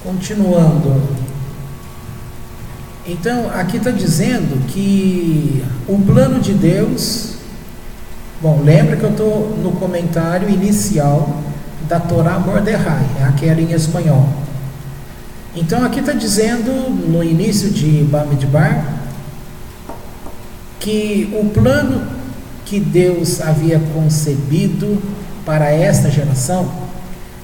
Continuando. Então, aqui está dizendo que o plano de Deus... Bom, lembra que eu estou no comentário inicial da Torá Mordecai, é aquela em espanhol. Então, aqui está dizendo, no início de Bamidbar, que o plano que Deus havia concebido para esta geração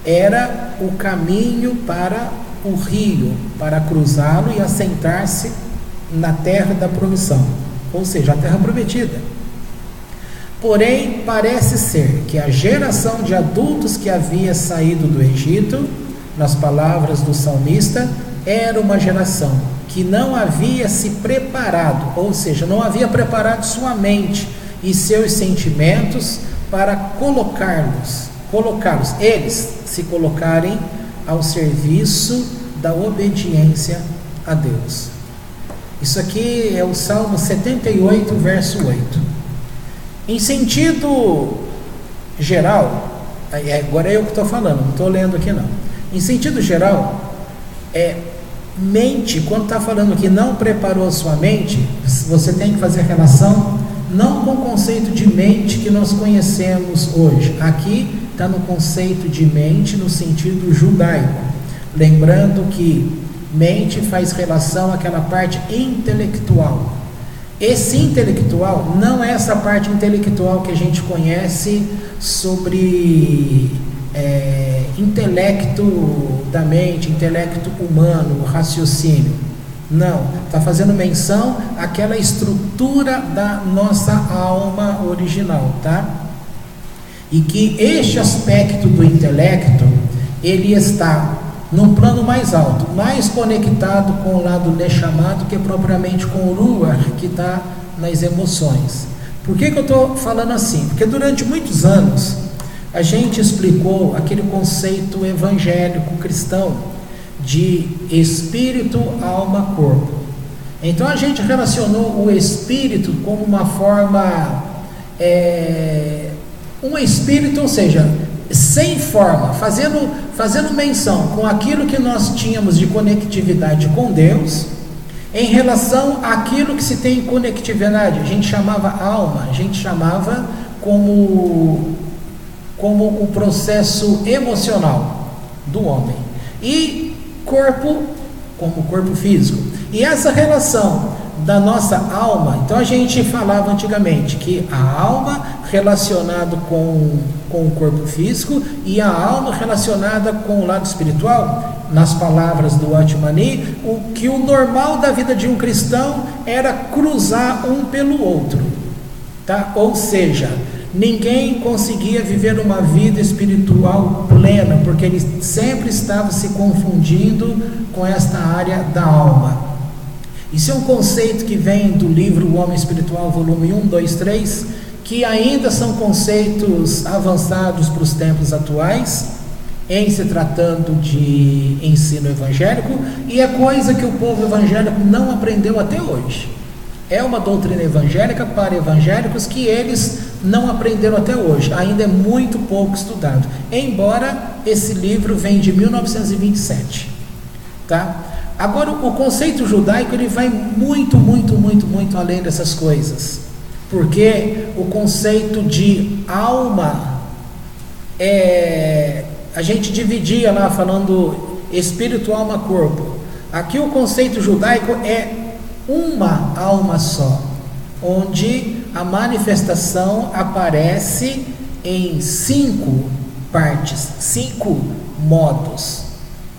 era o caminho para o rio, para cruzá-lo e assentar-se na terra da promissão, ou seja, a terra prometida. Porém, parece ser que a geração de adultos que havia saído do Egito, nas palavras do salmista, era uma geração que não havia se preparado, ou seja, não havia preparado sua mente e seus sentimentos para colocá-los, eles se colocarem ao serviço da obediência a Deus. Isso aqui é o Salmo 78, verso 8. Em sentido geral, agora é eu que estou falando, não estou lendo aqui não. Em sentido geral, mente, quando está falando que não preparou a sua mente, você tem que fazer relação não com o conceito de mente que nós conhecemos hoje. Aqui está no conceito de mente no sentido judaico, lembrando que mente faz relação àquela parte intelectual. Esse intelectual não é essa parte intelectual que a gente conhece sobre intelecto da mente, intelecto humano, raciocínio. Não, está fazendo menção àquela estrutura da nossa alma original, tá? E que este aspecto do intelecto, ele está num plano mais alto, mais conectado com o lado Neshama do que propriamente com o Ruach, que está nas emoções. Por que eu estou falando assim? Porque durante muitos anos a gente explicou aquele conceito evangélico cristão de espírito, alma, corpo. Então a gente relacionou o espírito como uma forma, um espírito, ou seja, sem forma, fazendo menção com aquilo que nós tínhamos de conectividade com Deus, em relação àquilo que se tem conectividade, a gente chamava alma, a gente chamava como o processo emocional do homem, e corpo como corpo físico. E essa relação da nossa alma, então a gente falava antigamente que a alma relacionada com o corpo físico e a alma relacionada com o lado espiritual. Nas palavras do Atmani, que o normal da vida de um cristão era cruzar um pelo outro, tá? Ou seja, ninguém conseguia viver uma vida espiritual plena, porque ele sempre estava se confundindo com esta área da alma. Isso é um conceito que vem do livro O Homem Espiritual, volume 1, 2, 3, que ainda são conceitos avançados para os tempos atuais, em se tratando de ensino evangélico, e é coisa que o povo evangélico não aprendeu até hoje. É uma doutrina evangélica para evangélicos que eles não aprenderam até hoje, ainda é muito pouco estudado, embora esse livro vem de 1927, tá? Agora, o conceito judaico, ele vai muito além dessas coisas, porque o conceito de alma, a gente dividia lá falando espírito, alma, corpo. Aqui o conceito judaico é uma alma só, onde a manifestação aparece em 5 partes, 5 modos,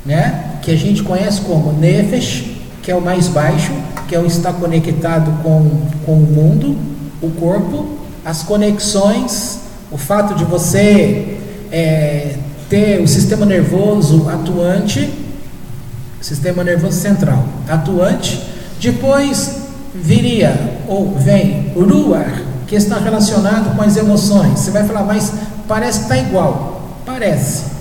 né? Que a gente conhece como Nefesh, que é o mais baixo, que é o estar conectado com o mundo, o corpo, as conexões, o fato de você ter o sistema nervoso atuante, sistema nervoso central atuante. Depois vem o Ruach, que está relacionado com as emoções. Você vai falar, mas parece que está igual. Parece.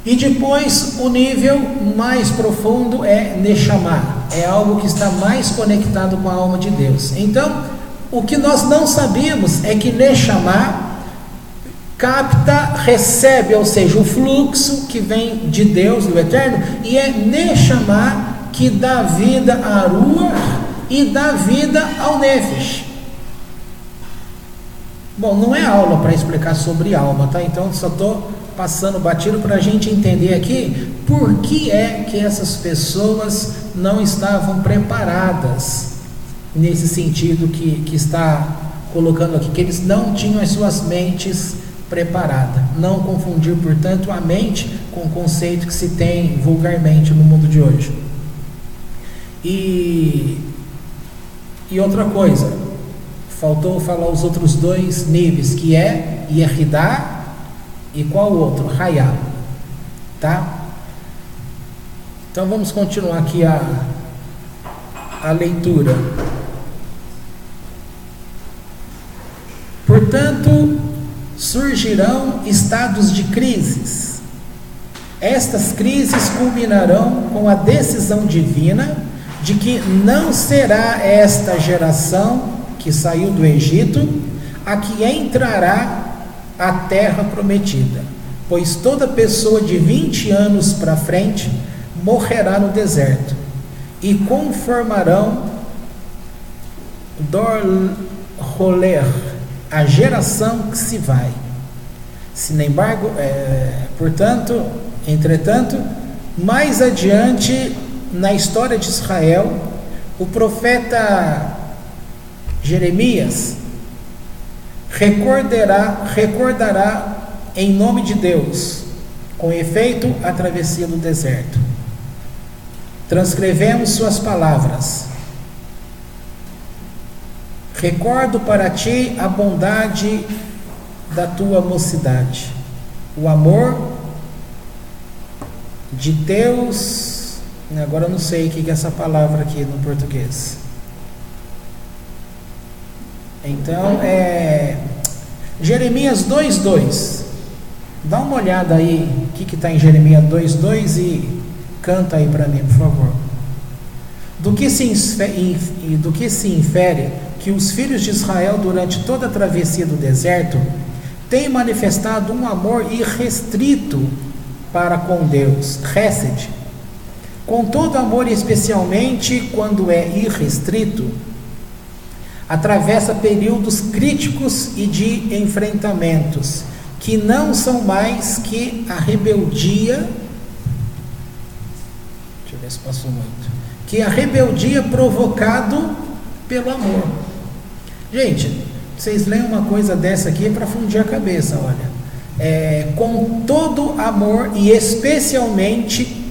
E depois o nível mais profundo é Neshama, é algo que está mais conectado com a alma de Deus. Então, o que nós não sabíamos é que Neshama capta, recebe, ou seja, o fluxo que vem de Deus, do Eterno, e é Neshama que dá vida à Ruach e dá vida ao Nefesh. Bom, não é aula para explicar sobre alma, tá? Então só estou passando batido para a gente entender aqui por que é que essas pessoas não estavam preparadas nesse sentido que está colocando aqui, que eles não tinham as suas mentes preparadas. Não confundir, portanto, a mente com o conceito que se tem vulgarmente no mundo de hoje. E outra coisa, faltou falar os outros dois níveis, que é Yeridá e qual outro? Hayá, tá? Então vamos continuar aqui a leitura. Portanto, surgirão estados de crises. Estas crises culminarão com a decisão divina de que não será esta geração que saiu do Egito a que entrará a terra prometida, pois toda pessoa de 20 anos para frente morrerá no deserto, e conformarão Dor-Roler, a geração que se vai. Sin embargo, entretanto, mais adiante na história de Israel, o profeta Jeremias recordará em nome de Deus, com efeito, a travessia do deserto. Transcrevemos suas palavras. Recordo para ti a bondade da tua mocidade, o amor de teus... Agora eu não sei o que é essa palavra aqui no português. Então, Jeremias 2:2. Dá uma olhada aí, o que está em Jeremias 2:2 e canta aí para mim, por favor. Do que se infere que os filhos de Israel, durante toda a travessia do deserto, têm manifestado um amor irrestrito para com Deus, Hesed. Com todo amor, especialmente quando é irrestrito, atravessa períodos críticos e de enfrentamentos, que não são mais que a rebeldia, deixa eu ver se passou muito, que a rebeldia provocado pelo amor. Gente, vocês leem uma coisa dessa aqui para fundir a cabeça, olha. Com todo amor e especialmente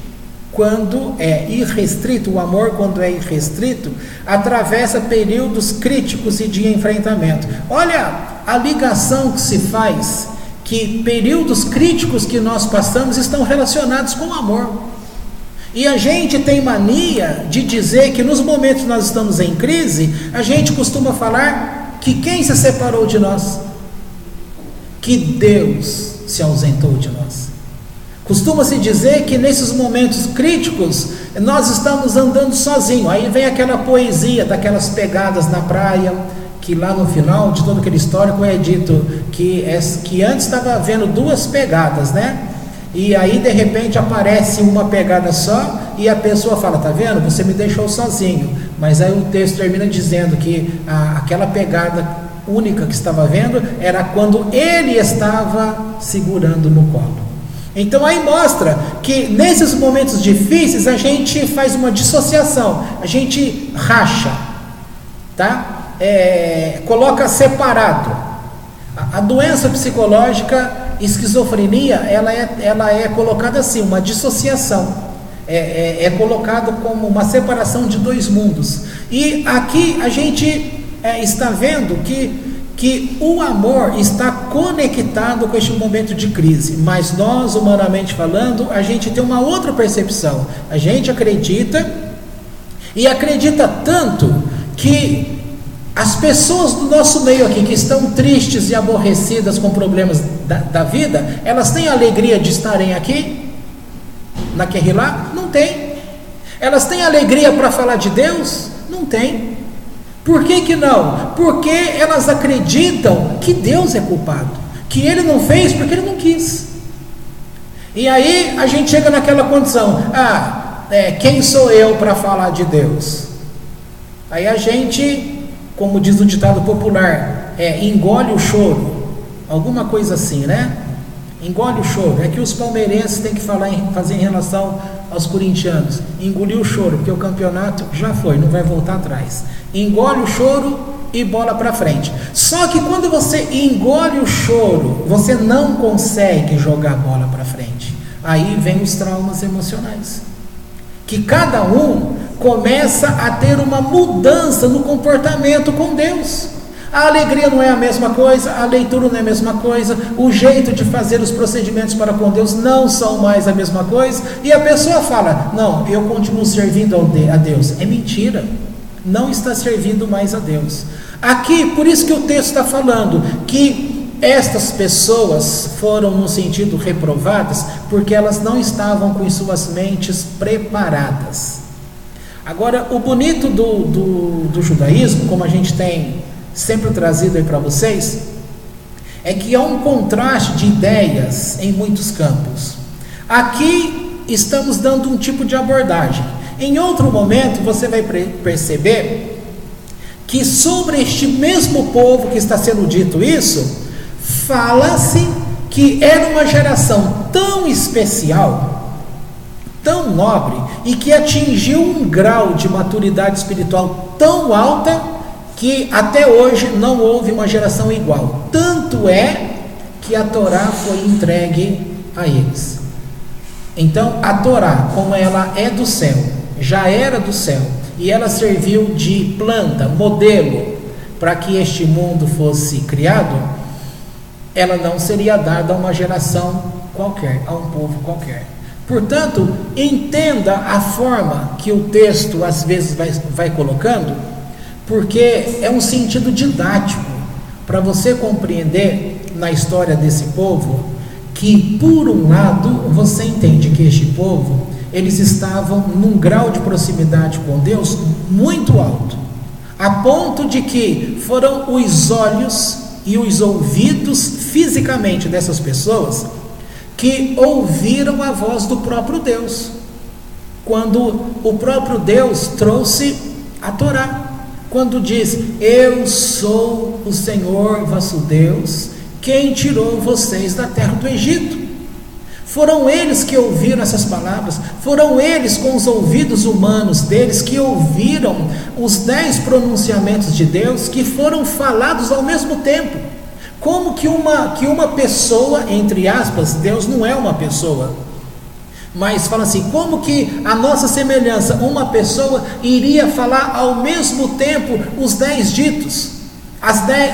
quando é irrestrito, o amor quando é irrestrito, atravessa períodos críticos e de enfrentamento. Olha a ligação que se faz, que períodos críticos que nós passamos estão relacionados com o amor. E a gente tem mania de dizer que nos momentos que nós estamos em crise, a gente costuma falar que quem se separou de nós? Que Deus se ausentou de nós. Costuma-se dizer que nesses momentos críticos nós estamos andando sozinhos. Aí vem aquela poesia daquelas pegadas na praia, que lá no final de todo aquele histórico é dito que antes estava havendo duas pegadas, né? E aí de repente aparece uma pegada só e a pessoa fala, tá vendo? Você me deixou sozinho. Mas aí o texto termina dizendo que aquela pegada única que estava vendo era quando ele estava segurando no colo. Então aí mostra que nesses momentos difíceis a gente faz uma dissociação, a gente racha, tá? Coloca separado. A doença psicológica, esquizofrenia, ela é colocada assim, uma dissociação, é colocado como uma separação de dois mundos. E aqui a gente está vendo que o amor está conectado com este momento de crise, mas nós, humanamente falando, a gente tem uma outra percepção. A gente acredita, e acredita tanto, que as pessoas do nosso meio aqui, que estão tristes e aborrecidas com problemas da vida, elas têm a alegria de estarem aqui, na Kehilá? Não tem. Elas têm alegria para falar de Deus? Não tem. Por que não? Porque elas acreditam que Deus é culpado, que ele não fez porque ele não quis. E aí a gente chega naquela condição: quem sou eu para falar de Deus? Aí a gente, como diz o ditado popular, engole o choro, alguma coisa assim, né? Engole o choro. É que os palmeirenses têm que fazer em relação aos corintianos: engolir o choro, porque o campeonato já foi, não vai voltar atrás. Engole o choro e bola para frente. Só que quando você engole o choro, você não consegue jogar a bola para frente. Aí vem os traumas emocionais, que cada um começa a ter uma mudança no comportamento com Deus. A alegria não é a mesma coisa, a leitura não é a mesma coisa, o jeito de fazer os procedimentos para com Deus não são mais a mesma coisa, e a pessoa fala: não, eu continuo servindo a Deus. É mentira, não está servindo mais a Deus. Aqui, por isso que o texto está falando que estas pessoas foram no sentido reprovadas, porque elas não estavam com suas mentes preparadas. Agora, o bonito do judaísmo, como a gente tem sempre trazido aí para vocês, é que há um contraste de ideias em muitos campos. Aqui estamos dando um tipo de abordagem. Em outro momento você vai perceber que sobre este mesmo povo que está sendo dito isso, fala-se que era uma geração tão especial, tão nobre, e que atingiu um grau de maturidade espiritual tão alta, que até hoje não houve uma geração igual. Tanto é que a Torá foi entregue a eles. Então a Torá, como ela é do céu, já era do céu, e ela serviu de planta, modelo, para que este mundo fosse criado, ela não seria dada a uma geração qualquer, a um povo qualquer. Portanto, entenda a forma que o texto às vezes vai colocando, porque é um sentido didático, para você compreender na história desse povo, que por um lado você entende que este povo, eles estavam num grau de proximidade com Deus muito alto, a ponto de que foram os olhos e os ouvidos fisicamente dessas pessoas que ouviram a voz do próprio Deus, quando o próprio Deus trouxe a Torá, quando diz: eu sou o Senhor vosso Deus, quem tirou vocês da terra do Egito. Foram eles que ouviram essas palavras, foram eles com os ouvidos humanos deles que ouviram os 10 pronunciamentos de Deus, que foram falados ao mesmo tempo. Como que uma pessoa, entre aspas, Deus não é uma pessoa, mas fala assim, como que a nossa semelhança, uma pessoa iria falar ao mesmo tempo os 10 ditos, as 10,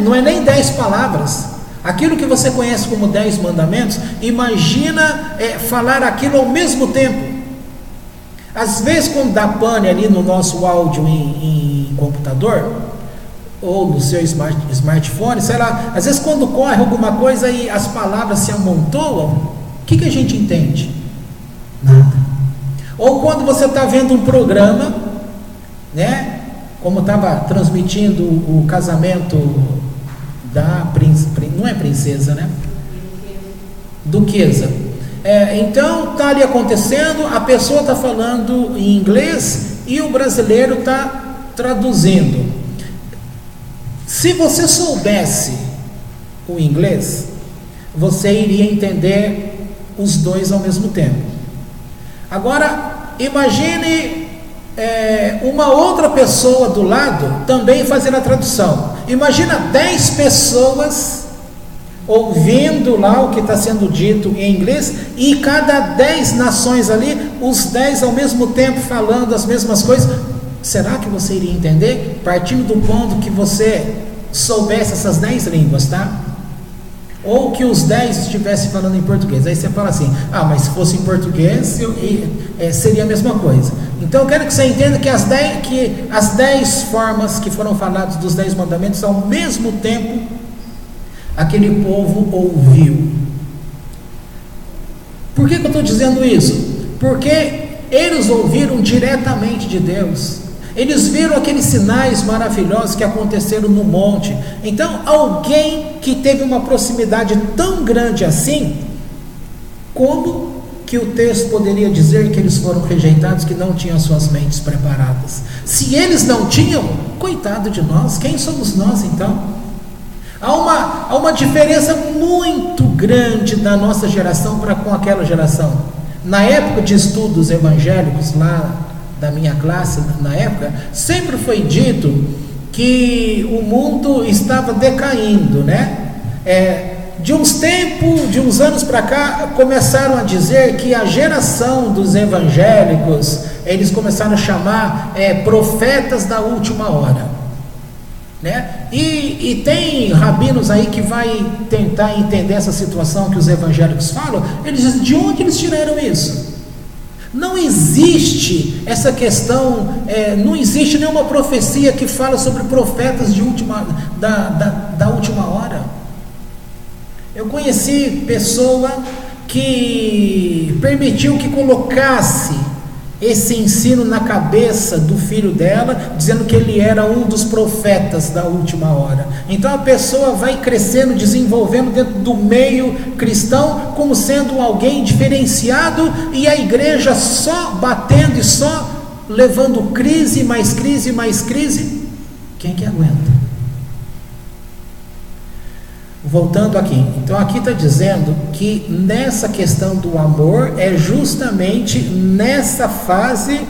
não é nem 10 palavras, aquilo que você conhece como 10 mandamentos, imagina falar aquilo ao mesmo tempo. Às vezes quando dá pane ali no nosso áudio em computador, ou no seu smartphone, sei lá, às vezes quando corre alguma coisa e as palavras se amontoam, o que a gente entende? Nada. Ou quando você está vendo um programa, né, como estava transmitindo o casamento da não é princesa, né? Duquesa. Então está ali acontecendo, a pessoa está falando em inglês e o brasileiro está traduzindo. Se você soubesse o inglês, você iria entender os dois ao mesmo tempo. Agora, imagine uma outra pessoa do lado também fazendo a tradução. Imagina 10 pessoas ouvindo lá o que está sendo dito em inglês, e cada 10 nações ali, os 10 ao mesmo tempo falando as mesmas coisas. Será que você iria entender? Partindo do ponto que você soubesse essas 10 línguas, tá? Ou que os 10 estivessem falando em português. Aí você fala assim, mas se fosse em português, seria a mesma coisa. Então eu quero que você entenda que as 10 formas que foram faladas dos 10 mandamentos, ao mesmo tempo, aquele povo ouviu. Por que eu estou dizendo isso? Porque eles ouviram diretamente de Deus. Eles viram aqueles sinais maravilhosos que aconteceram no monte. Então, alguém que teve uma proximidade tão grande assim, como que o texto poderia dizer que eles foram rejeitados, que não tinham suas mentes preparadas? Se eles não tinham, coitado de nós, quem somos nós então? Há uma diferença muito grande da nossa geração para com aquela geração. Na época de estudos evangélicos, lá da minha classe, na época, sempre foi dito que o mundo estava decaindo, né? De uns anos para cá, começaram a dizer que a geração dos evangélicos, eles começaram a chamar profetas da última hora, né? E tem rabinos aí que vai tentar entender essa situação que os evangélicos falam. Eles dizem, de onde eles tiraram isso? Não existe essa questão, não existe nenhuma profecia que fala sobre profetas da última hora. Eu conheci pessoa que permitiu que colocasse esse ensino na cabeça do filho dela, dizendo que ele era um dos profetas da última hora. Então a pessoa vai crescendo, desenvolvendo dentro do meio cristão como sendo alguém diferenciado, e a igreja só batendo e só levando crise, mais crise, mais crise. Quem que aguenta? Voltando aqui, então aqui está dizendo que nessa questão do amor, é justamente nessa fase,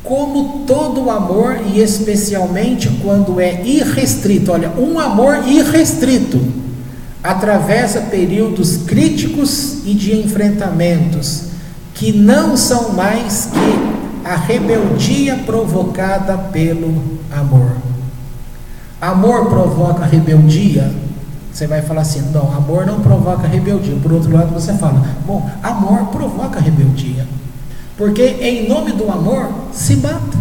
como todo amor, e especialmente quando é irrestrito. Olha, um amor irrestrito atravessa períodos críticos e de enfrentamentos, que não são mais que a rebeldia provocada pelo amor. Amor provoca rebeldia? Você vai falar assim, não, amor não provoca rebeldia. Por outro lado, você fala, bom, amor provoca rebeldia, porque em nome do amor se mata.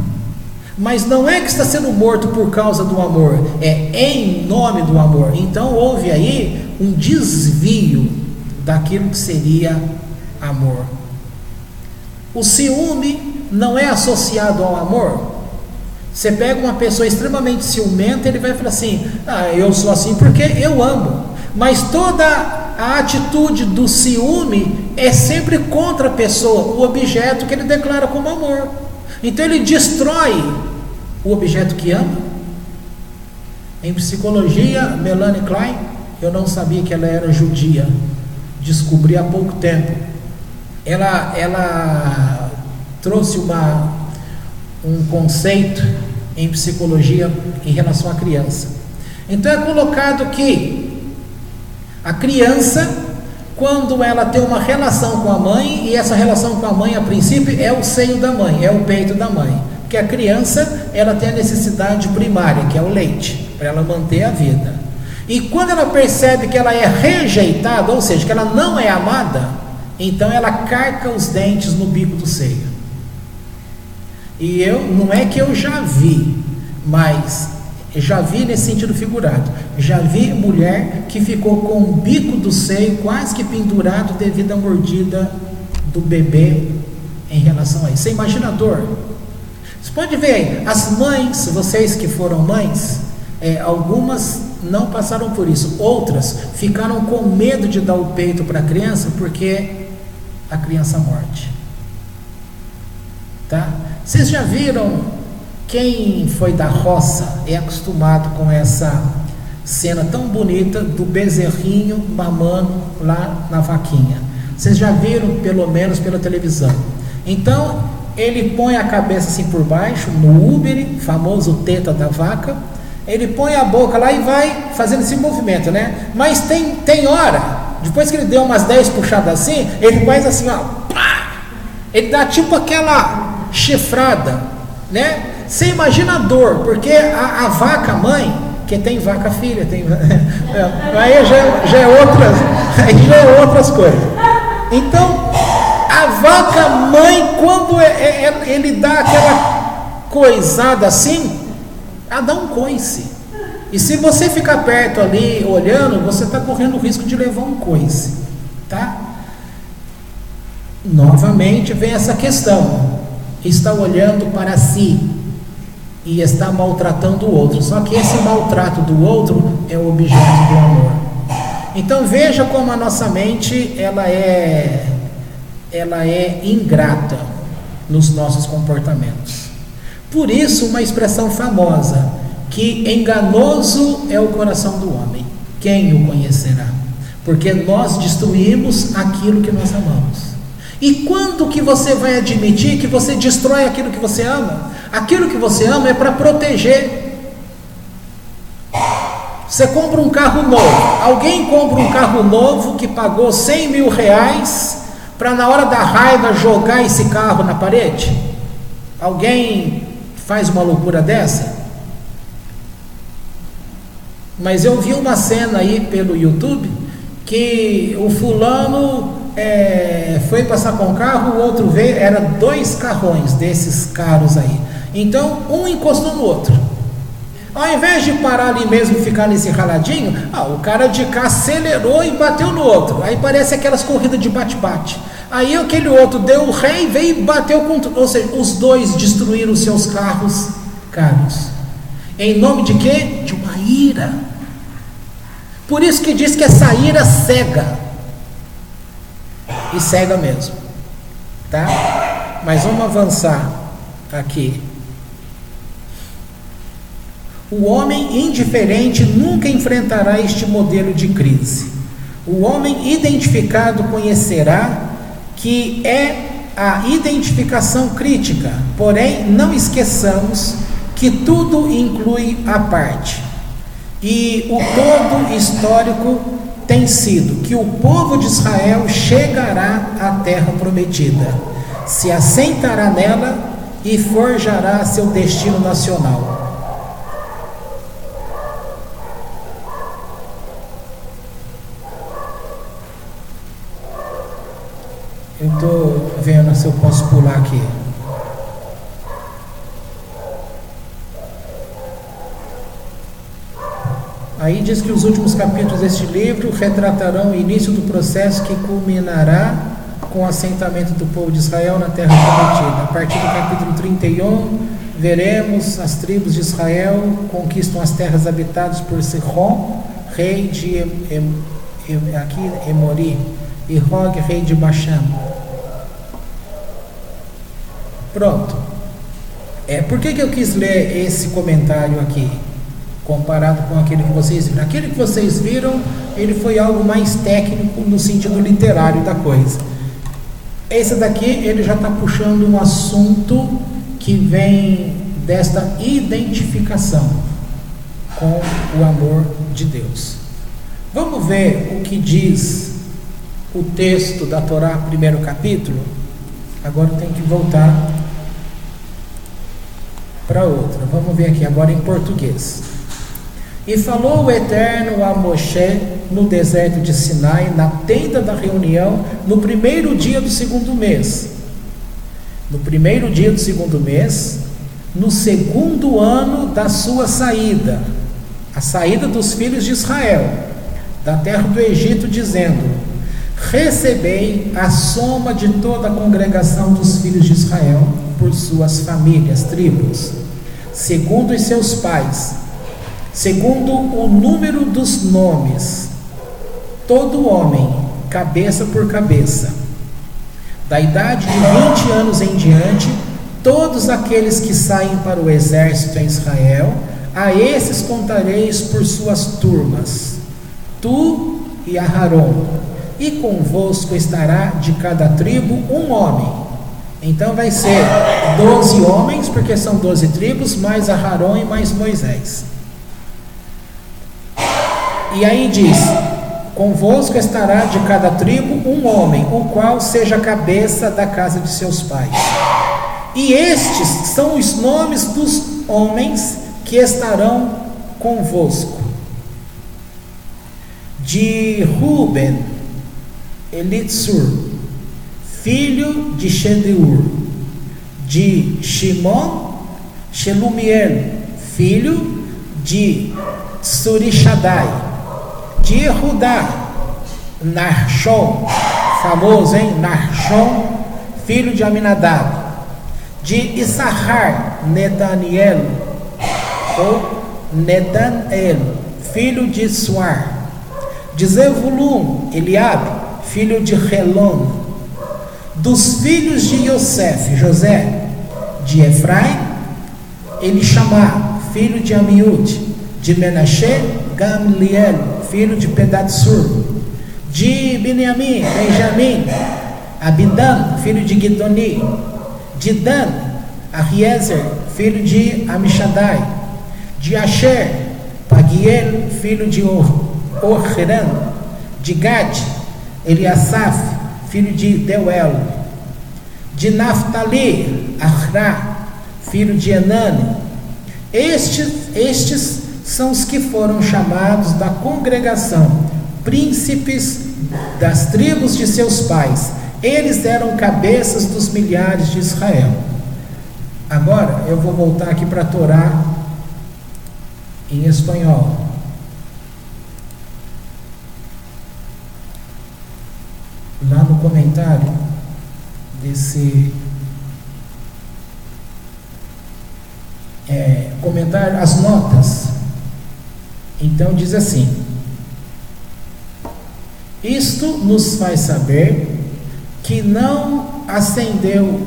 Mas não é que está sendo morto por causa do amor, é em nome do amor. Então houve aí um desvio daquilo que seria amor. O ciúme não é associado ao amor. Você pega uma pessoa extremamente ciumenta, ele vai falar assim, eu sou assim porque eu amo. Mas toda a atitude do ciúme é sempre contra a pessoa, o objeto que ele declara como amor. Então ele destrói o objeto que ama. Em psicologia, Melanie Klein, eu não sabia que ela era judia, descobri há pouco tempo. Ela trouxe um conceito em psicologia em relação à criança. Então é colocado que a criança, quando ela tem uma relação com a mãe, e essa relação com a mãe a princípio é o seio da mãe, é o peito da mãe, porque a criança, ela tem a necessidade primária, que é o leite, para ela manter a vida. E quando ela percebe que ela é rejeitada, ou seja, que ela não é amada, então ela carca os dentes no bico do seio. E não é que eu já vi, mas já vi nesse sentido figurado. Já vi mulher que ficou com o bico do seio quase que pendurado devido à mordida do bebê em relação a isso. Você imagina a dor? Você pode ver aí, as mães, vocês que foram mães, algumas não passaram por isso, outras ficaram com medo de dar o peito para a criança porque a criança morde. Tá? Vocês já viram, quem foi da roça é acostumado com essa cena tão bonita do bezerrinho mamando lá na vaquinha. Vocês já viram, pelo menos pela televisão. Então ele põe a cabeça assim por baixo, no úbere, famoso teta da vaca, ele põe a boca lá e vai fazendo esse movimento, né? Mas tem hora, depois que ele deu umas 10 puxadas assim, ele faz assim, ó, pá! Ele dá tipo aquela chifrada, né? Você imagina a dor, porque a vaca mãe, que tem vaca filha, aí já é outras coisas. Então a vaca mãe, quando ele dá aquela coisada assim, ela dá um coice. E se você ficar perto ali olhando, você está correndo o risco de levar um coice, tá? Novamente vem essa questão: está olhando para si e está maltratando o outro. Só que esse maltrato do outro é o objeto do amor. Então veja como a nossa mente ela é ingrata nos nossos comportamentos. Por isso uma expressão famosa, que enganoso é o coração do homem, quem o conhecerá? Porque nós destruímos aquilo que nós amamos. E quando que você vai admitir que você destrói aquilo que você ama? Aquilo que você ama é para proteger. Você compra um carro novo. Alguém compra um carro novo que pagou 100 mil reais para na hora da raiva jogar esse carro na parede? Alguém faz uma loucura dessa? Mas eu vi uma cena aí pelo YouTube que o fulano foi passar com o carro, o outro veio, era 2 carrões desses caros aí. Então um encostou no outro. Ao invés de parar ali mesmo e ficar nesse raladinho, o cara de cá acelerou e bateu no outro. Aí parece aquelas corridas de bate-bate. Aí aquele outro deu o ré e veio e bateu com... Ou seja, os dois destruíram seus carros caros. Em nome de quê? De uma ira. Por isso que diz que essa ira cega. E cega mesmo. Tá? Mas vamos avançar aqui. O homem indiferente nunca enfrentará este modelo de crise. O homem identificado conhecerá que é a identificação crítica, porém não esqueçamos que tudo inclui a parte. E o todo histórico tem sido que o povo de Israel chegará à terra prometida, se assentará nela e forjará seu destino nacional. Eu estou vendo se eu posso pular aqui. Aí diz que os últimos capítulos deste livro retratarão o início do processo que culminará com o assentamento do povo de Israel na terra prometida. A partir do capítulo 31, veremos as tribos de Israel conquistam as terras habitadas por Sihon, rei de Emori, e Og, rei de Bashan. Pronto. Por que eu quis ler esse comentário aqui, comparado com aquele que vocês viram? Aquele que vocês viram, ele foi algo mais técnico no sentido literário da coisa. Esse daqui, ele já está puxando um assunto que vem desta identificação com o amor de Deus. Vamos ver o que diz o texto da Torá, primeiro capítulo. Agora tem que voltar para outra. Vamos ver aqui agora em português. E falou o Eterno a Moshe no deserto de Sinai, na tenda da reunião, no primeiro dia do segundo mês. No primeiro dia do segundo mês, no segundo ano da sua saída, a saída dos filhos de Israel, da terra do Egito, dizendo: recebei a soma de toda a congregação dos filhos de Israel, por suas famílias, tribos, segundo os seus pais, segundo o número dos nomes, todo homem, cabeça por cabeça, da idade de 20 anos em diante, todos aqueles que saem para o exército em Israel, a esses contareis por suas turmas, tu e Aharon, e convosco estará de cada tribo um homem. Então vai ser 12 homens, porque são 12 tribos, mais Aharon e mais Moisés. E aí diz: convosco estará de cada tribo um homem, o qual seja a cabeça da casa de seus pais. E estes são os nomes dos homens que estarão convosco. De Ruben, Elitsur, filho de Shedeur. De Shimon, Shelumiel, filho de Surishadai. De Yehudá, Narshon, famoso, hein? Narshon, filho de Aminadab. De Issachar, Netaniel, ou Netanel, filho de Suar. De Zevulun, Eliabe, filho de Helon. Dos filhos de Yosef, José. De Efraim, Elishamá, filho de Amiúde. De Menashe, Gamliel, filho de Pedatsur. De Benjamim, Abidan, filho de Gidoni. De Dan, Ahiezer, filho de Amishadai. De Asher, Pagiel, filho de Ohran. De Gad, Eliasaf, filho de Deuel. De Naftali, Ahra, filho de Enani. Estes são os que foram chamados da congregação, príncipes das tribos de seus pais. Eles eram cabeças dos milhares de Israel. Agora eu vou voltar aqui para a Torá em espanhol. Lá no comentário desse comentário, as notas, então diz assim: isto nos faz saber que não ascendeu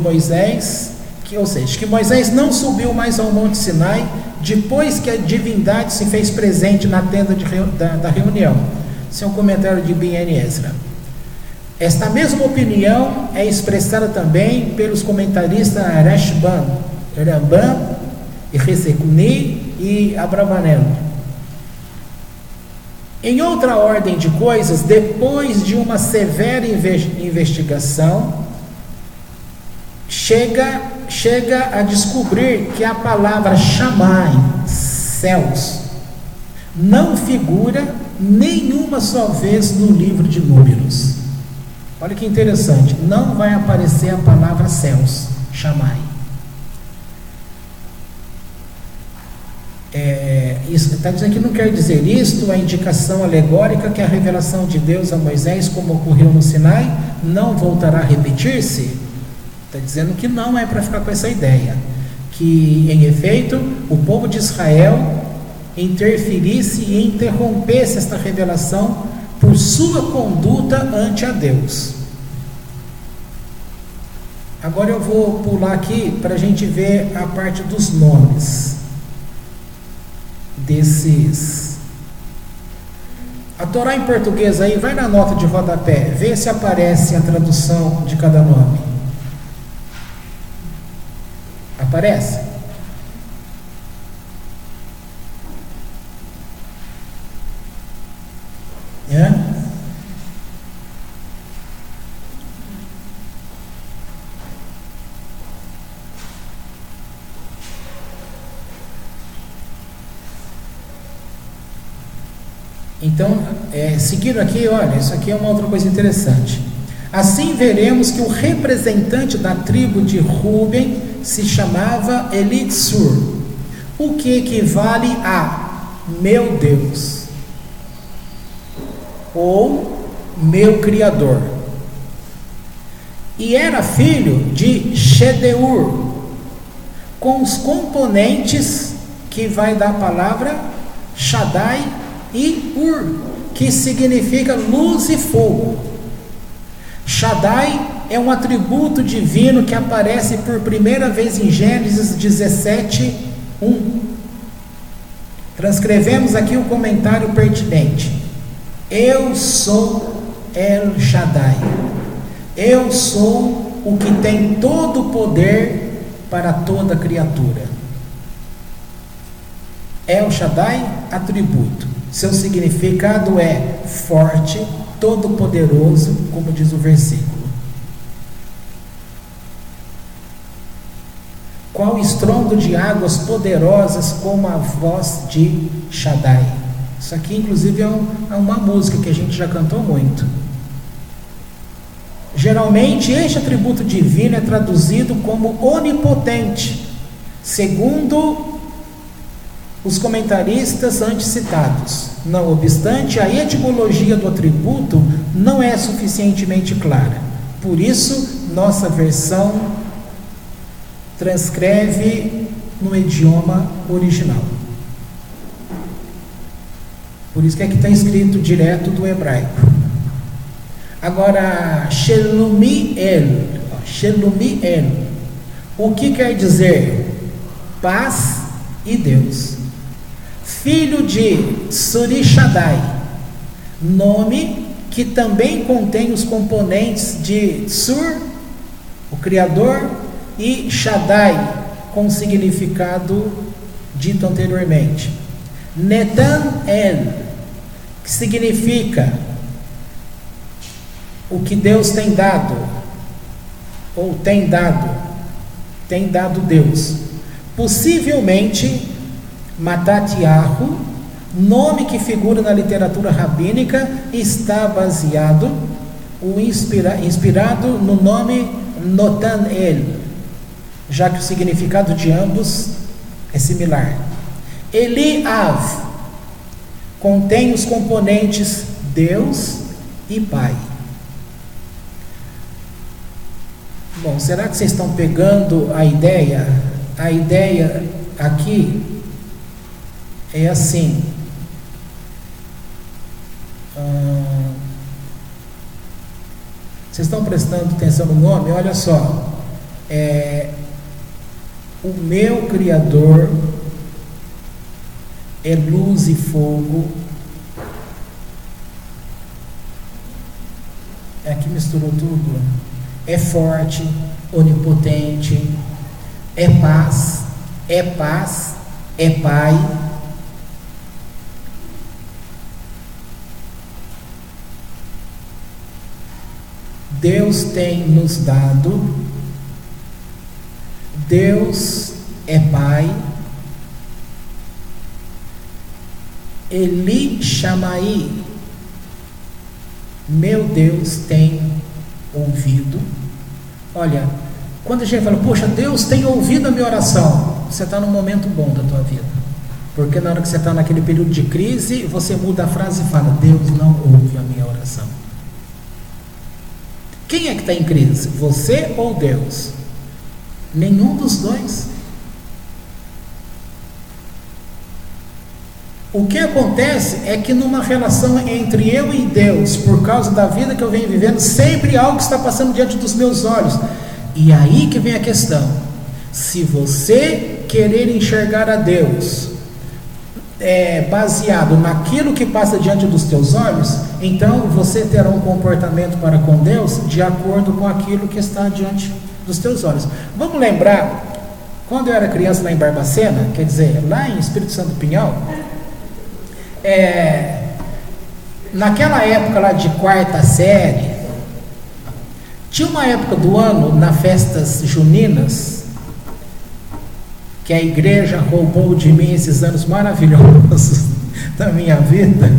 Moisés, ou seja, que Moisés não subiu mais ao Monte Sinai depois que a divindade se fez presente na tenda da reunião. Esse é um comentário de Ben Ezra. Esta mesma opinião é expressada também pelos comentaristas Rashban, Rambam, Resekuni e Abravanel. Em outra ordem de coisas, depois de uma severa investigação, chega a descobrir que a palavra Shamai, céus, não figura nenhuma só vez no livro de Números. Olha que interessante, não vai aparecer a palavra céus, Shamai. Isso está dizendo que não quer dizer isto, a indicação alegórica que a revelação de Deus a Moisés, como ocorreu no Sinai, não voltará a repetir-se. Está dizendo que não é para ficar com essa ideia, que em efeito o povo de Israel interferisse e interrompesse esta revelação por sua conduta ante a Deus. Agora eu vou pular aqui para a gente ver a parte dos nomes desses. A Torá em português aí, vai na nota de rodapé, vê se aparece a tradução de cada nome. Aparece? Então, seguindo aqui, olha, isso aqui é uma outra coisa interessante. Assim veremos que o representante da tribo de Ruben se chamava Elitsur, o que equivale a meu Deus, ou meu Criador. E era filho de Shedeur, com os componentes que vai dar a palavra Shaddai e Ur, que significa luz e fogo. Shaddai é um atributo divino que aparece por primeira vez em Gênesis 17:1. Transcrevemos aqui o comentário pertinente: eu sou El Shaddai, eu sou o que tem todo o poder para toda criatura. El Shaddai, atributo. Seu significado é forte, todo-poderoso, como diz o versículo. Qual estrondo de águas poderosas como a voz de Shaddai. Isso aqui, inclusive, é uma música que a gente já cantou muito. Geralmente, este atributo divino é traduzido como onipotente, segundo os comentaristas antes citados. Não obstante, a etimologia do atributo não é suficientemente clara. Por isso, nossa versão transcreve no idioma original. Por isso que aqui está escrito direto do hebraico. Agora, Shelumiel. Shelumiel. O que quer dizer? Paz e Deus. Filho de Surishadai. Nome que também contém os componentes de Sur, o Criador, e Shaddai, com o significado dito anteriormente. Netan El, que significa o que Deus tem dado, ou tem dado Deus. Possivelmente, Matatiahu, nome que figura na literatura rabínica, está baseado, inspirado no nome Notan El, já que o significado de ambos é similar. Eliav contém os componentes Deus e Pai. Bom, será que vocês estão pegando a ideia? A ideia aqui é assim. Vocês estão prestando atenção no nome? Olha só. O meu Criador é luz e fogo. Aqui misturou tudo. É forte, onipotente, é paz, é Pai. Deus tem nos dado, Deus é Pai. Eli Shammai, meu Deus tem ouvido. Olha, quando a gente fala, poxa, Deus tem ouvido a minha oração, você está num momento bom da tua vida, porque na hora que você está naquele período de crise, você muda a frase e fala, Deus não ouve a minha oração. Quem é que está em crise? Você ou Deus? Nenhum dos dois. O que acontece é que numa relação entre eu e Deus, por causa da vida que eu venho vivendo, sempre algo está passando diante dos meus olhos. E aí que vem a questão. Se você querer enxergar a Deus baseado naquilo que passa diante dos teus olhos, então você terá um comportamento para com Deus de acordo com aquilo que está diante dos teus olhos. Vamos lembrar, quando eu era criança lá em Barbacena, quer dizer, lá em Espírito Santo do Pinhal, naquela época lá de quarta série, tinha uma época do ano, nas festas juninas, que a igreja roubou de mim esses anos maravilhosos da minha vida,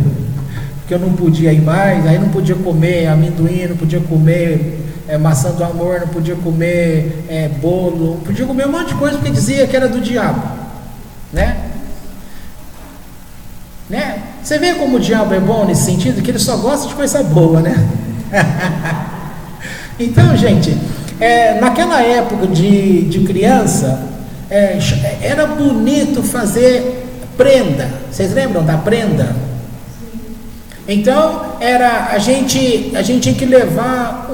porque eu não podia ir mais, aí não podia comer amendoim, não podia comer maçã do amor, não podia comer bolo, não podia comer um monte de coisa, porque dizia que era do diabo, né? Você vê como o diabo é bom nesse sentido, que ele só gosta de coisa boa, né? Então, gente, naquela época de criança, era bonito fazer prenda. Vocês lembram da prenda? Então, a gente tinha que levar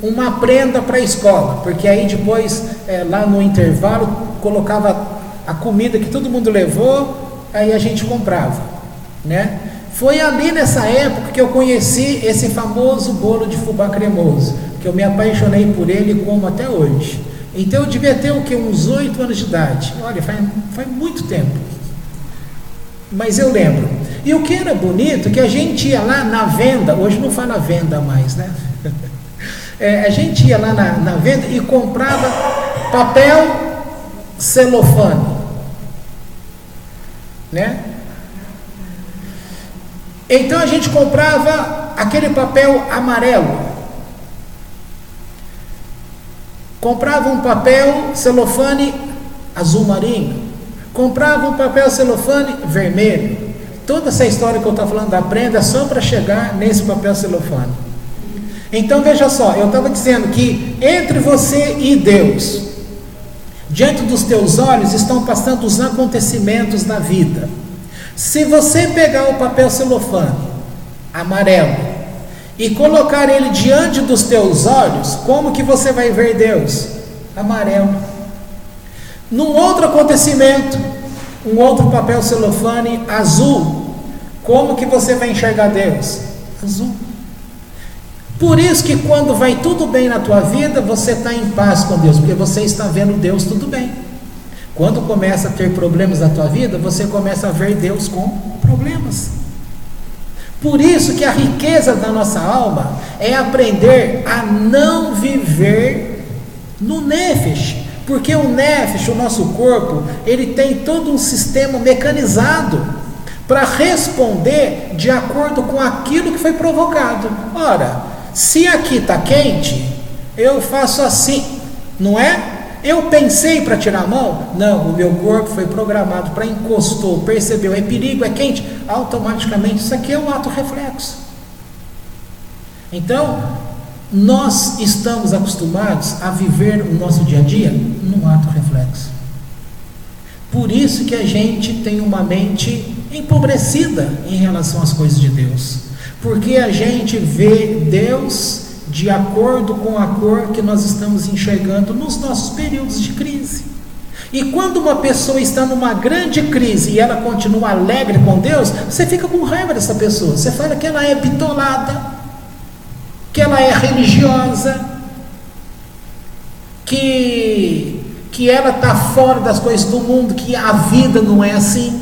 uma prenda para a escola, porque aí depois, lá no intervalo, colocava a comida que todo mundo levou, aí a gente comprava, né? Foi ali nessa época que eu conheci esse famoso bolo de fubá cremoso, que eu me apaixonei por ele e como até hoje. Então eu devia ter uns 8 anos de idade. Olha, faz muito tempo, mas eu lembro. E o que era bonito, que a gente ia lá na venda, hoje não fala venda mais, né? A gente ia lá na venda e comprava papel celofane, né? Então a gente comprava aquele papel amarelo, comprava um papel celofane azul marinho, comprava um papel celofane vermelho. Toda essa história que eu estou falando da prenda é só para chegar nesse papel celofane. Então veja só, eu estava dizendo que entre você e Deus, diante dos teus olhos estão passando os acontecimentos da vida. Se você pegar o papel celofane amarelo e colocar ele diante dos teus olhos, como que você vai ver Deus? Amarelo. Num outro acontecimento, um outro papel celofane azul, como que você vai enxergar Deus? Azul. Por isso que quando vai tudo bem na tua vida, você está em paz com Deus, porque você está vendo Deus tudo bem. Quando começa a ter problemas na tua vida, você começa a ver Deus com problemas. Por isso que a riqueza da nossa alma é aprender a não viver no nefesh, porque o nefesh, o nosso corpo, ele tem todo um sistema mecanizado para responder de acordo com aquilo que foi provocado. Ora, se aqui está quente, eu faço assim, não é? Eu pensei para tirar a mão? Não, o meu corpo foi programado para encostou, percebeu, é perigo, é quente, automaticamente isso aqui é um ato reflexo. Então, nós estamos acostumados a viver o nosso dia a dia num ato reflexo. Por isso que a gente tem uma mente empobrecida em relação às coisas de Deus, porque a gente vê Deus de acordo com a cor que nós estamos enxergando nos nossos períodos de crise. E quando uma pessoa está numa grande crise e ela continua alegre com Deus, você fica com raiva dessa pessoa, você fala que ela é bitolada, que ela é religiosa, que ela está fora das coisas do mundo, que a vida não é assim.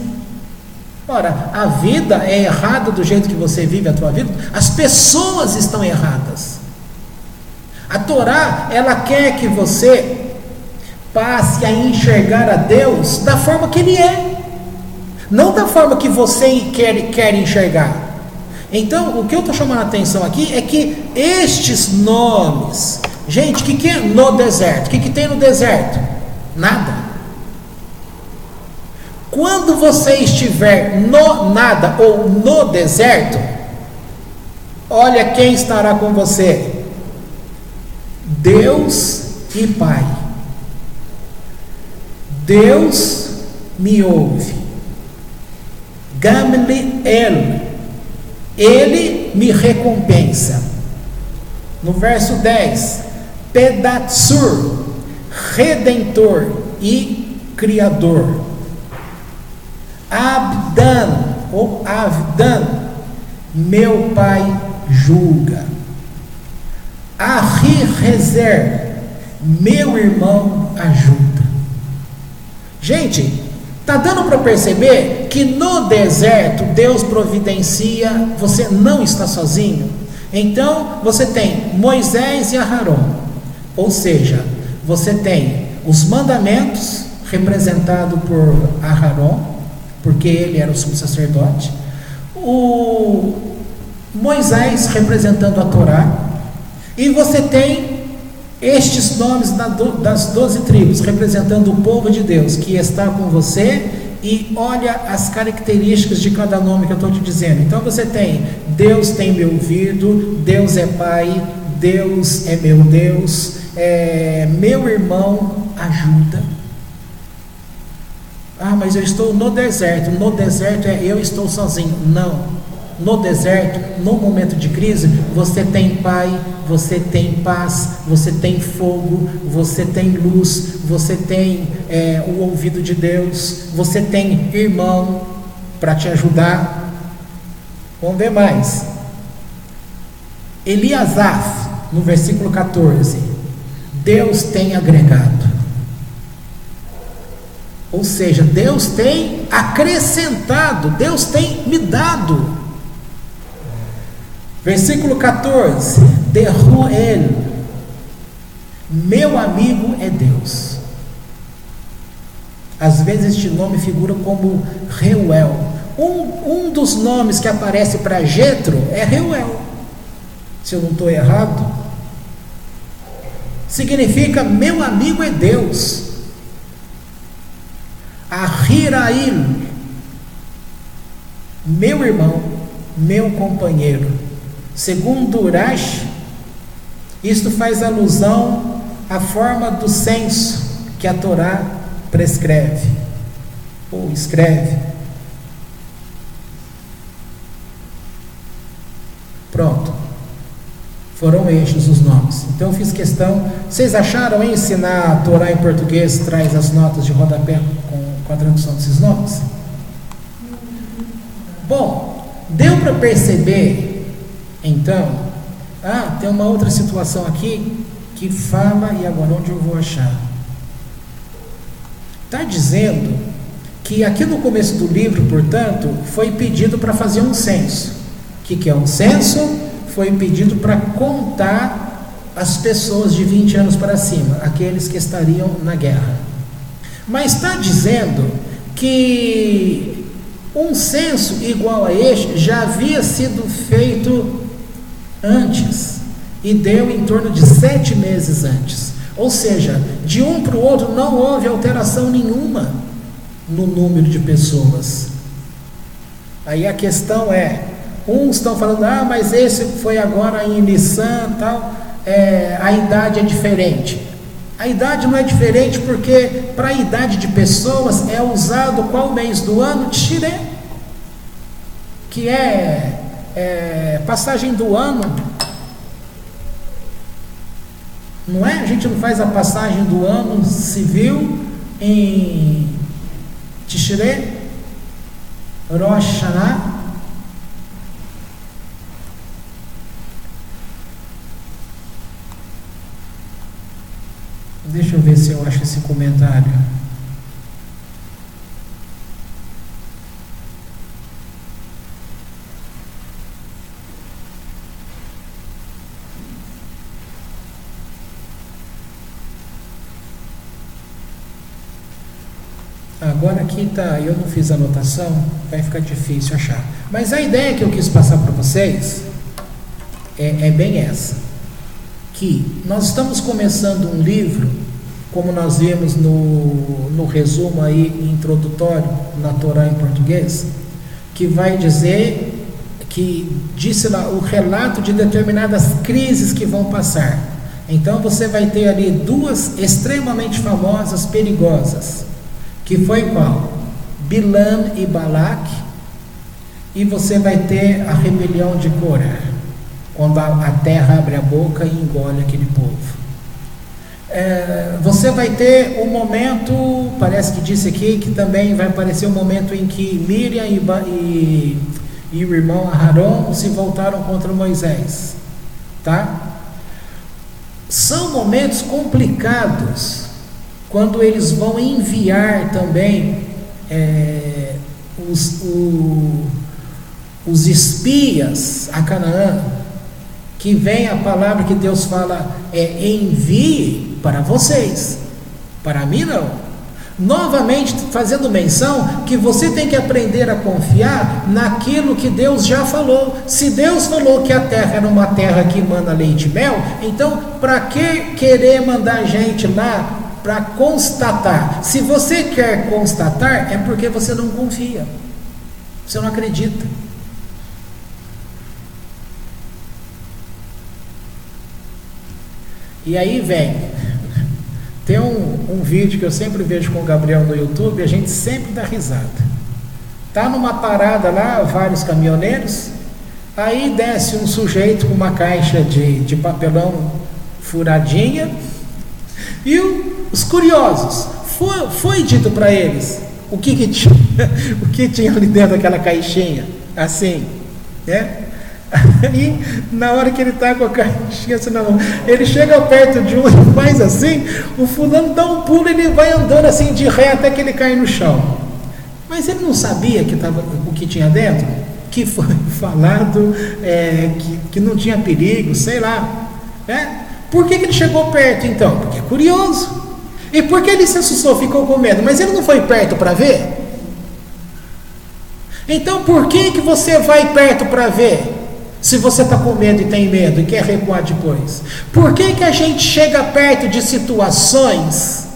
Ora, a vida é errada do jeito que você vive a tua vida, as pessoas estão erradas. A Torá, ela quer que você passe a enxergar a Deus da forma que Ele é, não da forma que você quer enxergar. Então, o que eu estou chamando a atenção aqui é que estes nomes, gente, o que é no deserto? O que tem no deserto? Nada. Quando você estiver no nada ou no deserto, olha quem estará com você: Deus e Pai. Deus me ouve. Gamliel, Ele me recompensa. No verso 10, Pedatsur, Redentor e Criador. Abdan, ou Avdan, meu Pai julga. Ahi-Rezer, meu irmão ajuda. Gente, está dando para perceber que no deserto Deus providencia, você não está sozinho. Então você tem Moisés e Aharon, ou seja, você tem os mandamentos representado por Aharon, porque ele era o sumo sacerdote, o Moisés representando a Torá, e você tem estes nomes das 12 tribos, representando o povo de Deus, que está com você, e olha as características de cada nome que eu estou te dizendo. Então você tem: Deus tem me ouvido, Deus é Pai, Deus é meu Deus, meu irmão ajuda. Ah, mas eu estou no deserto. No deserto eu estou sozinho. Não. No deserto, no momento de crise, você tem Pai, você tem paz, você tem fogo, você tem luz, você tem o ouvido de Deus, você tem irmão para te ajudar. Vamos ver mais. Eliasaf, no versículo 14: Deus tem agregado. Ou seja, Deus tem acrescentado, Deus tem me dado. Versículo 14: Deruel, meu amigo é Deus. Às vezes este nome figura como Reuel. Um dos nomes que aparece para Jetro é Reuel, se eu não estou errado. Significa meu amigo é Deus. Ahirail, meu irmão, meu companheiro. Segundo Urash, Isto faz alusão à forma do censo que a Torá prescreve, ou escreve. Pronto. Foram estes os nomes. Então eu fiz questão. Vocês acharam em ensinar a Torá em português traz as notas de rodapé com a tradução desses nomes? Bom, deu para perceber, então. Tem uma outra situação aqui que fala, e agora onde eu vou achar? Está dizendo que aqui no começo do livro, portanto, foi pedido para fazer um censo. O que é um censo? Foi pedido para contar as pessoas de 20 anos para cima, aqueles que estariam na guerra. Mas está dizendo que um censo igual a este já havia sido feito antes, e deu em torno de 7 meses antes. Ou seja, de um para o outro não houve alteração nenhuma no número de pessoas. Aí a questão é, uns estão falando, mas esse foi agora em Nissan, tal, a idade é diferente. A idade não é diferente porque para a idade de pessoas é usado qual mês do ano? Tishré, que é passagem do ano. Não é? A gente não faz a passagem do ano civil em Tishré, Rosh Hashanah. Deixa eu ver se eu acho esse comentário. Agora aqui tá, eu não fiz anotação, vai ficar difícil achar. Mas a ideia que eu quis passar para vocês é bem essa. Que nós estamos começando um livro, como nós vimos no resumo aí introdutório na Torá em português, que vai dizer, que disse lá o relato de determinadas crises que vão passar. Então você vai ter ali duas extremamente famosas, perigosas, que foi qual? Bilam e Balac, e você vai ter a rebelião de Corá, quando a terra abre a boca e engole aquele povo. Você vai ter um momento, parece que disse aqui, que também vai aparecer um momento em que Miriam e o irmão Aharon se voltaram contra Moisés, tá? São momentos complicados, quando eles vão enviar também os espias a Canaã, que vem a palavra que Deus fala, envie para vocês, para mim não. Novamente fazendo menção que você tem que aprender a confiar naquilo que Deus já falou. Se Deus falou que a terra era uma terra que emana leite e mel, então para que querer mandar gente lá para constatar? Se você quer constatar, é porque você não confia, você não acredita. E aí tem um vídeo que eu sempre vejo com o Gabriel no YouTube, e a gente sempre dá risada. Tá numa parada lá, vários caminhoneiros, aí desce um sujeito com uma caixa de papelão furadinha, e os curiosos, foi dito para eles o que tinha ali dentro daquela caixinha, assim, né? Aí, na hora que ele está com a caixinha assim na mão, ele chega perto de um e faz assim, o fulano dá um pulo e ele vai andando assim de ré até que ele cai no chão. Mas ele não sabia o que tinha dentro, que foi falado, que não tinha perigo, sei lá, né? Por que ele chegou perto então? Porque é curioso. E por que ele se assustou, ficou com medo? Mas ele não foi perto para ver? Então por que você vai perto para ver? Se você está com medo e tem medo e quer recuar depois. Por que a gente chega perto de situações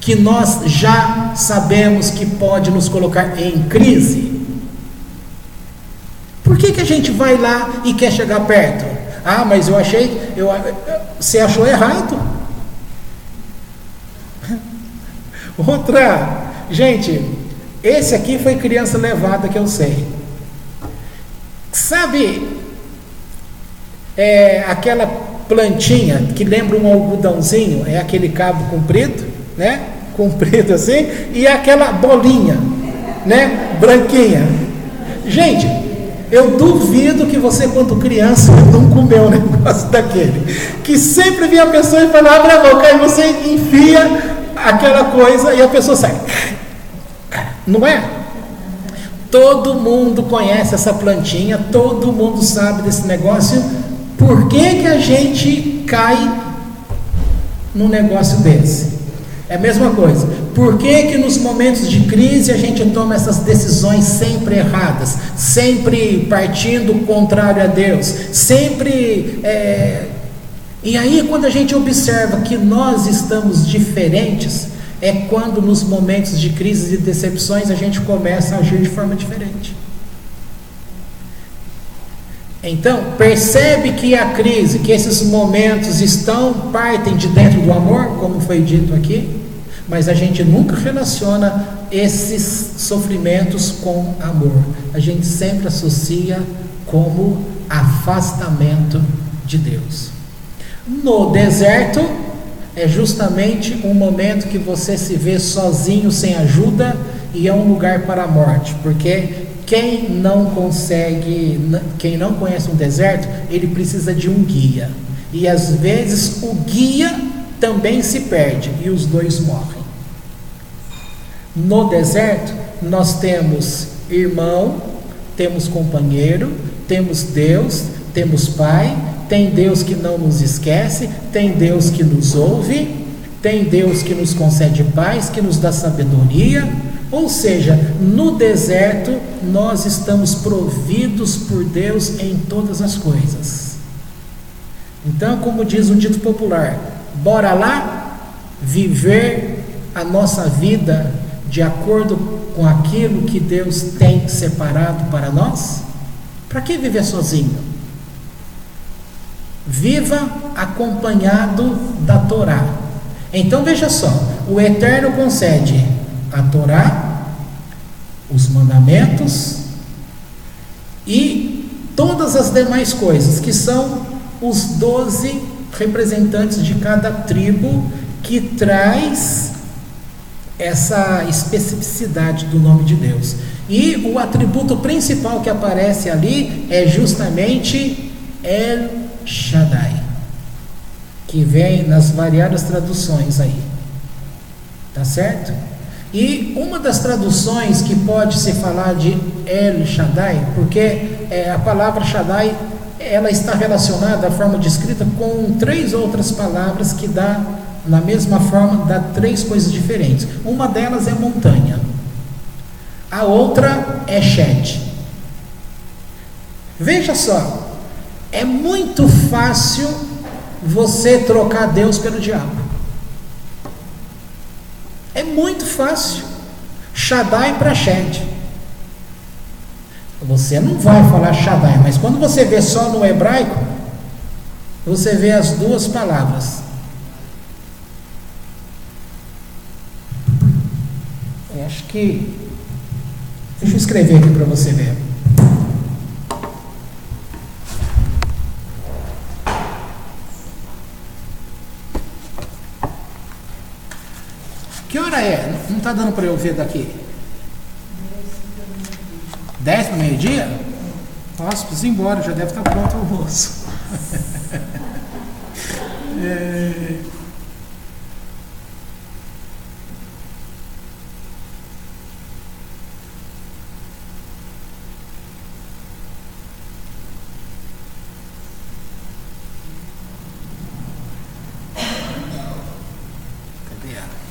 que nós já sabemos que pode nos colocar em crise? Por que a gente vai lá e quer chegar perto? Ah, mas eu achei, você achou errado. Outra, gente, esse aqui foi criança levada que eu sei. Sabe, aquela plantinha que lembra um algodãozinho, é aquele cabo comprido, né? Comprido assim, e aquela bolinha, né? Branquinha. Gente, eu duvido que você, quando criança, não comeu um negócio daquele. Que sempre vinha a pessoa e falava, abre a boca, aí você enfia aquela coisa e a pessoa sai. Não é? Todo mundo conhece essa plantinha, todo mundo sabe desse negócio. Por que a gente cai num negócio desse? É a mesma coisa. Por que nos momentos de crise a gente toma essas decisões sempre erradas, sempre partindo contrário a Deus, sempre... E aí, quando a gente observa que nós estamos diferentes, é quando nos momentos de crises e decepções a gente começa a agir de forma diferente. Então, percebe que a crise, que esses momentos partem de dentro do amor, como foi dito aqui, mas a gente nunca relaciona esses sofrimentos com amor. A gente sempre associa como afastamento de Deus. No deserto, é justamente um momento que você se vê sozinho, sem ajuda, e é um lugar para a morte, porque quem não conhece um deserto, ele precisa de um guia, e às vezes o guia também se perde, e os dois morrem. No deserto, nós temos irmão, temos companheiro, temos Deus, temos Pai, tem Deus que não nos esquece, tem Deus que nos ouve, tem Deus que nos concede paz, que nos dá sabedoria. Ou seja, no deserto nós estamos providos por Deus em todas as coisas. Então, como diz um dito popular, bora lá viver a nossa vida de acordo com aquilo que Deus tem separado para nós? Para que viver sozinho? Viva acompanhado da Torá. Então veja só, o Eterno concede a Torá, os mandamentos e todas as demais coisas, que são os 12 representantes de cada tribo, que traz essa especificidade do nome de Deus. E o atributo principal que aparece ali é justamente El Shaddai, que vem nas variadas traduções aí, tá certo? E uma das traduções que pode se falar de El Shaddai, porque a palavra Shaddai, ela está relacionada, a forma de escrita, com 3 outras palavras que dá, na mesma forma, dá 3 coisas diferentes. Uma delas é montanha, a outra é Shed. Veja só, é muito fácil você trocar Deus pelo diabo. É muito fácil. Shaddai para Shed. Você não vai falar Shaddai, mas quando você vê só no hebraico, você vê as 2 palavras. Eu acho que... Deixa eu escrever aqui para você ver. Que hora é? Não está dando para eu ver daqui. 10 para meio-dia? Nossa, preciso ir embora, já deve estar pronto o almoço. Cadê ela?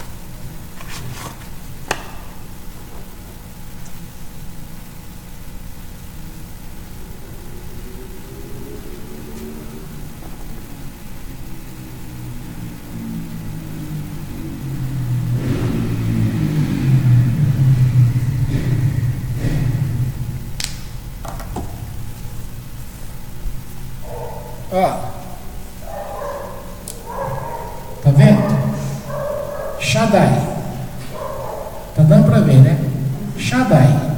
Ó, tá vendo? Shaddai. Tá dando para ver, né? Shaddai.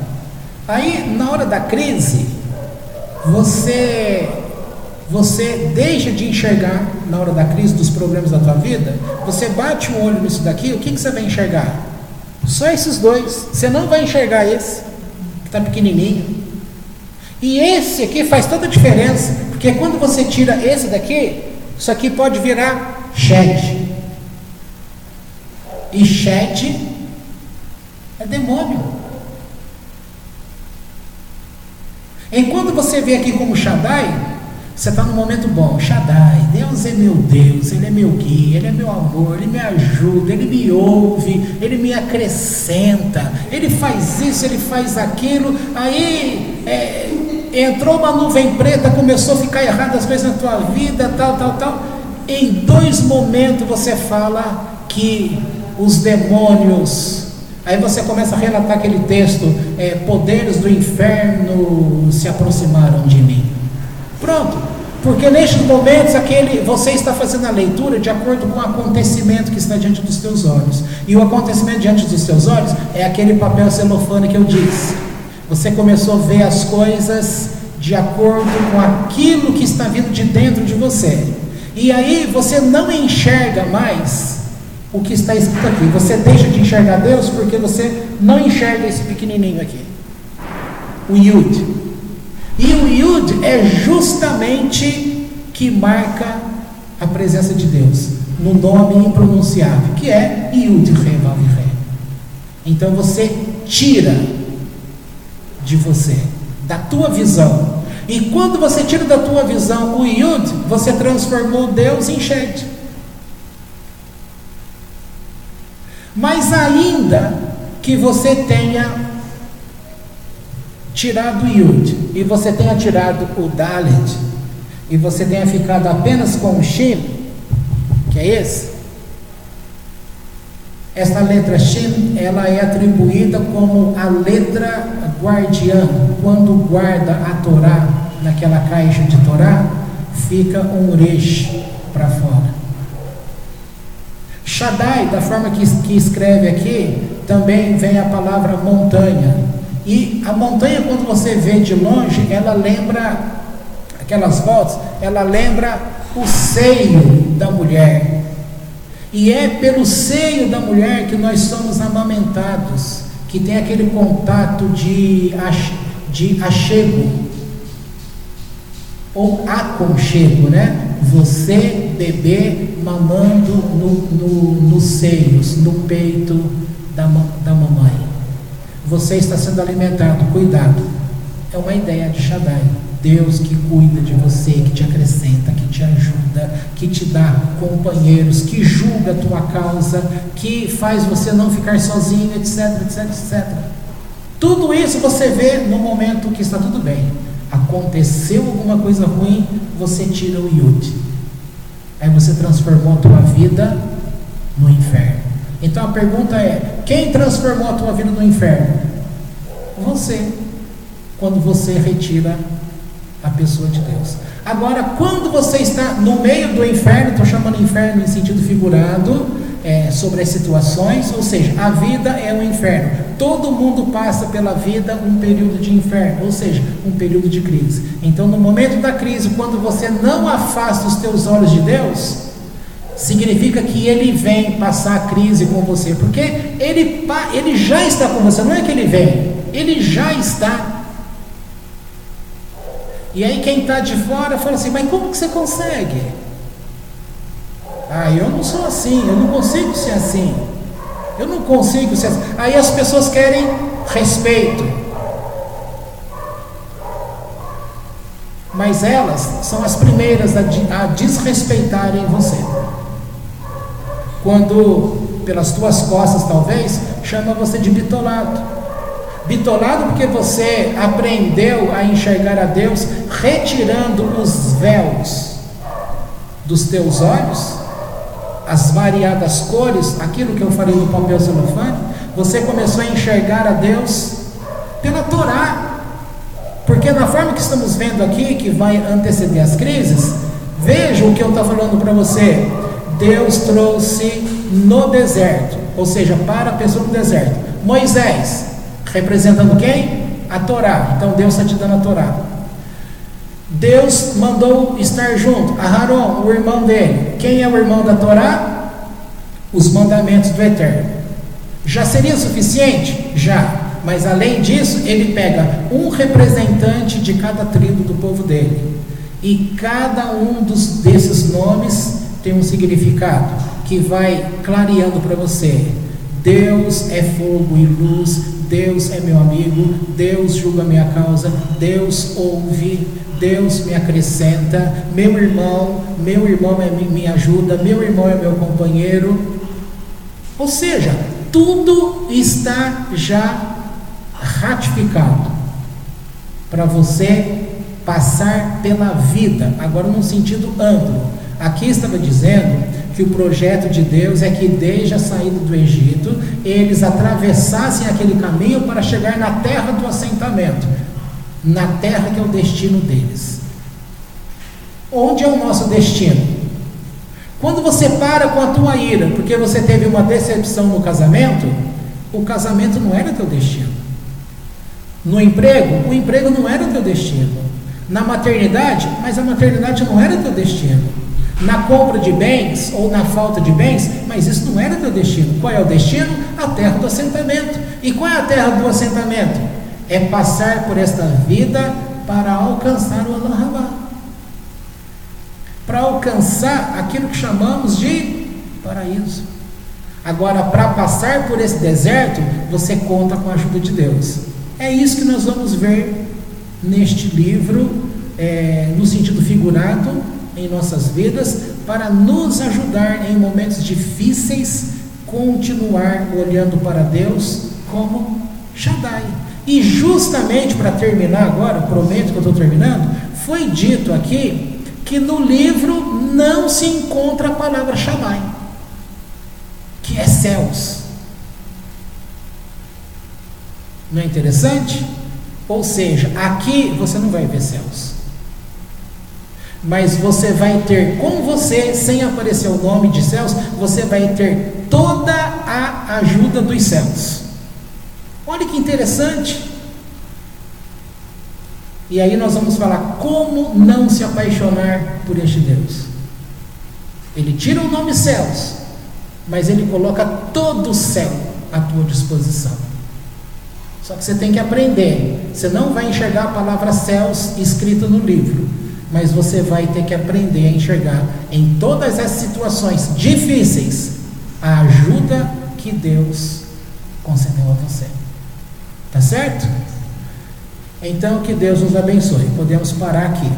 Aí, na hora da crise, você deixa de enxergar, na hora da crise, dos problemas da tua vida, você bate o olho nisso daqui, o que você vai enxergar? Só esses dois. Você não vai enxergar esse, que está pequenininho. E esse aqui faz toda a diferença, porque quando você tira esse daqui, isso aqui pode virar Shed. E Shed é demônio. Enquanto você vê aqui como Shaddai, você está num momento bom. Shaddai, Deus é meu Deus, Ele é meu guia, Ele é meu amor, Ele me ajuda, Ele me ouve, Ele me acrescenta, Ele faz isso, Ele faz aquilo. Aí entrou uma nuvem preta, começou a ficar errado as coisas na tua vida, tal. Em 2 momentos você fala que os demônios... Aí você começa a relatar aquele texto, poderes do inferno se aproximaram de mim. Pronto, porque nestes momentos você está fazendo a leitura de acordo com o acontecimento que está diante dos teus olhos. E o acontecimento diante dos teus olhos é aquele papel celofane que eu disse. Você começou a ver as coisas de acordo com aquilo que está vindo de dentro de você. E aí você não enxerga mais o que está escrito aqui. Você deixa de enxergar Deus porque você não enxerga esse pequenininho aqui, o Yud. E o Yud é justamente que marca a presença de Deus no nome impronunciável, que é Yud Re Vav Re. Então você tira de você, da tua visão. E quando você tira da tua visão o Yud, você transformou Deus em Shed. Mas ainda que você tenha tirado o Yud, e você tenha tirado o Dalet, e você tenha ficado apenas com o Shin, que é esse, essa letra Shin, ela é atribuída como a letra guardiã. Quando guarda a Torá naquela caixa de Torá, fica um Resh para fora. Shaddai, da forma que escreve aqui, também vem a palavra montanha. E a montanha, quando você vê de longe, ela lembra, aquelas voltas, ela lembra o seio da mulher. E é pelo seio da mulher que nós somos amamentados, que tem aquele contato de achego, ou aconchego, né? Você, bebê, mamando nos seios, no peito da mamãe. Você está sendo alimentado, cuidado. É uma ideia de Shaddai. Deus que cuida de você, que te acrescenta, que te ajuda, que te dá companheiros, que julga a tua causa, que faz você não ficar sozinho, etc, etc, etc. Tudo isso você vê no momento que está tudo bem. Aconteceu alguma coisa ruim, você tira o Yud. Aí você transformou a tua vida no inferno. Então a pergunta é: quem transformou a tua vida no inferno? Você. Quando você retira a pessoa de Deus. Agora, quando você está no meio do inferno, estou chamando inferno em sentido figurado, sobre as situações, ou seja, a vida é um inferno. Todo mundo passa pela vida um período de inferno, ou seja, um período de crise. Então, no momento da crise, quando você não afasta os teus olhos de Deus, significa que Ele vem passar a crise com você, porque Ele já está com você, não é que Ele vem, Ele já está. E aí quem está de fora fala assim: mas como que você consegue? Eu não sou assim, eu não consigo ser assim, eu não consigo ser assim. Aí as pessoas querem respeito, mas elas são as primeiras a desrespeitarem você, quando pelas tuas costas talvez chama você de bitolado. Bitolado porque você aprendeu a enxergar a Deus retirando os véus dos teus olhos, as variadas cores, aquilo que eu falei no papel celofane. Você começou a enxergar a Deus pela Torá, porque na forma que estamos vendo aqui, que vai anteceder as crises, Veja o que eu estou falando para você. Deus trouxe no deserto, ou seja, para a pessoa no deserto, Moisés, representando quem? A Torá. Então Deus está te dando a Torá. Deus mandou estar junto a Aharon, o irmão dele. Quem é o irmão da Torá? Os mandamentos do Eterno. Já seria suficiente? Já. Mas além disso, ele pega um representante de cada tribo do povo dele. E cada um desses nomes tem um significado que vai clareando para você. Deus é fogo e luz, Deus é meu amigo, Deus julga a minha causa, Deus ouve, Deus me acrescenta, meu irmão me ajuda, meu irmão é meu companheiro. Ou seja, tudo está já ratificado para você passar pela vida, agora num sentido amplo. Aqui estava dizendo que o projeto de Deus é que desde a saída do Egito, eles atravessassem aquele caminho para chegar na terra do assentamento, na terra que é o destino deles. Onde é o nosso destino? Quando você para com a tua ira, porque você teve uma decepção no casamento, o casamento não era teu destino. No emprego, o emprego não era teu destino. Na maternidade, mas a maternidade não era teu destino. Na compra de bens ou na falta de bens, mas isso não era teu destino. Qual é o destino? A terra do assentamento. E qual é a terra do assentamento? É passar por esta vida para alcançar o Olam Rabá, para alcançar aquilo que chamamos de paraíso. Agora, para passar por esse deserto, você conta com a ajuda de Deus. É isso que nós vamos ver neste livro, no sentido figurado, em nossas vidas, para nos ajudar em momentos difíceis, continuar olhando para Deus como Shaddai. E justamente para terminar agora, prometo que eu estou terminando, foi dito aqui que no livro não se encontra a palavra Shaddai, que é céus. Não é interessante? Ou seja, aqui você não vai ver céus, mas você vai ter com você, sem aparecer o nome de céus, você vai ter toda a ajuda dos céus. Olha que interessante. E aí nós vamos falar como não se apaixonar por este Deus. Ele tira o nome céus, mas ele coloca todo o céu à tua disposição. Só que você tem que aprender. Você não vai enxergar a palavra céus escrita no livro, mas você vai ter que aprender a enxergar em todas as situações difíceis a ajuda que Deus concedeu a você. Tá certo? Então que Deus nos abençoe. Podemos parar aqui.